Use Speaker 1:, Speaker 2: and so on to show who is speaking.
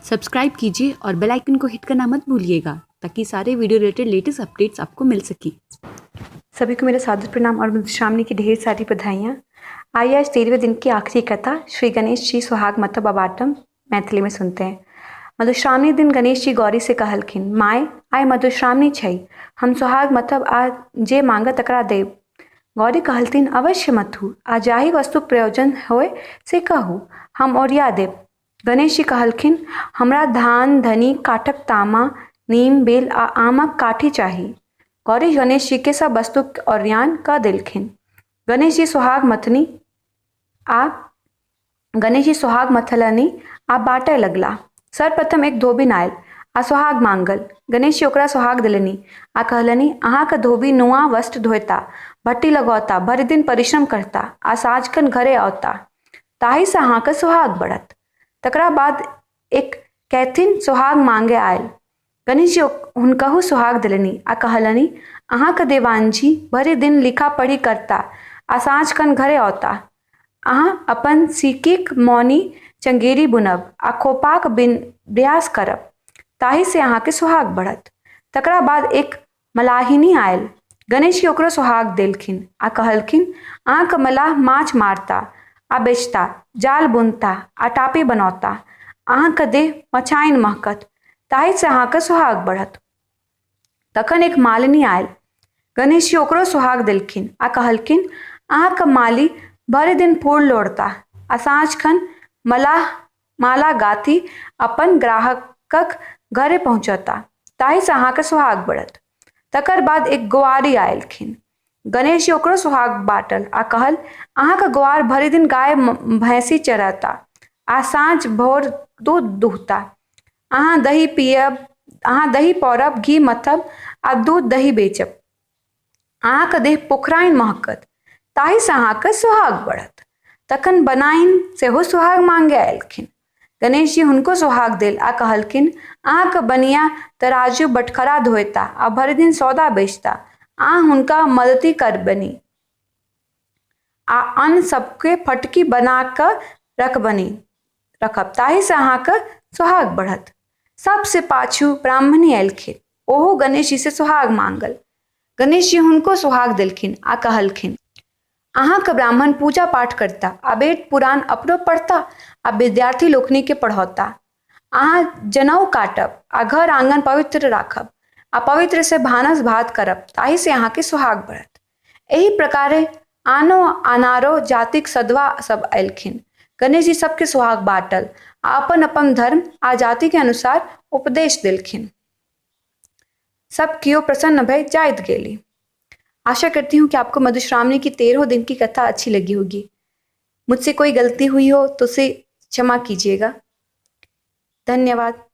Speaker 1: Subscribe कीजिए और bell icon को हिट करना मत भूलिएगा ताकि सारे वीडियो रिलेटेड लेटेस्ट अपडेट्स आपको मिल सके।
Speaker 2: सभी को मेरा सादर प्रणाम और मधुश्रावणी की ढेर सारी बधाइयाँ। आइए आज 13वें दिन की आखिरी कथा श्री गणेश जी सुहाग मत बबाटम मैथिली में सुनते हैं। मधुश्रावणी दिन गणेश जी गौरी से कहलखिन, माय आय मधुश्रावणी छै, हम सुहाग मतब आ जे मांग तकरा देव। गौरी कहलथिन, अवश्य मथु, आ जाहि वस्तु प्रयोजन होय से कहू, हम ओरिया देव। गणेश जी कहलखिन, हमरा धान धनी काठक तामा नीम बेल आ आमक काठी चाही। गौरी गणेश जी के सब वस्तु ओरियान क देलखिन। गणेश जी सुहाग मथलनि आ बाँटय लगला। सर्वप्रथम एक धोबी आयल आ सुहाग मांगल। गणेश जी ओकरा सुहाग दिलनि आ कहलनि, अहाँक धोबी नुआ वस्त्र धोता, भट्टी लगौता, भरि दिन परिश्रम करता आ साँझखन घरे औता, ताहि से अहाँक सुहाग बढ़त। तकरा बाद एक कैथिन सुहाग मांगे आयल। गणेश जी हुनकहु सुहाग दिलनि आ कहलनि, अहाँक देवानजी भरि दिन लिखा पढ़ी करता आ साँझखन घरे औता, अहाँ अपन सिक्कीक मौनी चंगेरी बुनब आ खोपाक ब्यास करब, ताहि से अहाँके सुहाग बढ़त। तकरा बाद एक मलाहिनी आयल। गणेश जी ओकरो सुहाग देलखिन आ कहलखिन, अहाँक मलाह माछ मारता आ बेचता, जाल बुनता आ टापी बनौता, अहाँक देह मछाइन महकत, ताहि से अहाँक सुहाग बढ़त। तखन एक मालिनी आयल। गणेश जी ओकरो सुहाग देलखिन आ कहलखिन, अहाँक माली भरि दिन फूल लोड़ता आ साँझखन माला गाथी अपन ग्राहकक घरे पहुँचता, ताहि से अहाँक सुहाग बढ़त। तकर बाद एक गोआरी आयलखिन। गणेश जी ओकरो सुहाग बाँटल आ कहल, अहाँक गोआर भरि दिन गाय भैंसी चराता आ साँझ भोर दूध दुहता, अहाँ दही पौरब, घी मथब आ दूध दही बेचब, अहाँक देह पोखराइन महकत, ताहि से अहाँक सुहाग बढ़त। तखन बनाइन सेहो सुहाग मांगे आयलखिन। गणेश जी हुनको सुहाग देल आ कहलखिन, अहाँक बनिया तराजू बटखरा धोता आ भरि दिन सौदा बेचता, अहाँ हुनका मदति करबनि आ अन्न सबके फटकी बना कऽ रखब, ताहि से अहाँक सुहाग बढ़त। सबसे पाछू ब्राह्मणी आयलखिन। ओहो गणेश जी से सुहाग मांगल। गणेश जी हुनको सुहाग देलखिन आ कहलखिन, अहाँक ब्राह्मण पूजा पाठ करता आ वेद पुराण अपनो पढ़ता आ विद्यार्थी लोकनि के पढ़ौता, अहाँ जनेऊ काटब आ घर आंगन पवित्र राखब आ पवित्र से भानस भात करब, ताहि से अहाँके सुहाग बढ़त। एही प्रकारे आनो अनारो जातिक सदवा सब अयलखिन। गणेश जी सबके सुहाग बाँटल आ अपन अपन धर्म आ जाति के अनुसार उपदेश देलखिन। सब कियो प्रसन्न भय जाइत गेली। आशा करती हूँ कि आपको मधुश्रावणी की 13 दिन की कथा अच्छी लगी होगी। मुझसे कोई गलती हुई हो तो उसे क्षमा कीजिएगा। धन्यवाद।